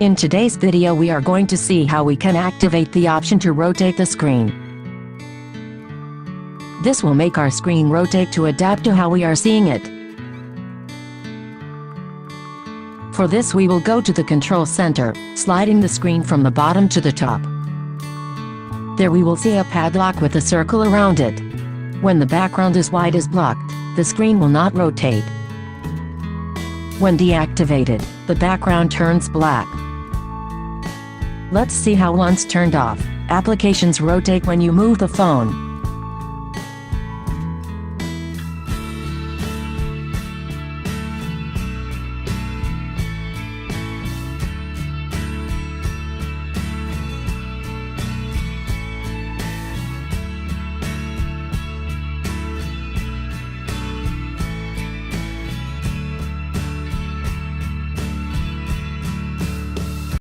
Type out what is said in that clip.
In today's video we are going to see how we can activate the option to rotate the screen. This will make our screen rotate to adapt to how we are seeing it. For this we will go to the control center, sliding the screen from the bottom to the top. There we will see a padlock with a circle around it. When the background is white is blocked, the screen will not rotate. When deactivated, the background turns black. Let's see how once turned off, applications rotate when you move the phone.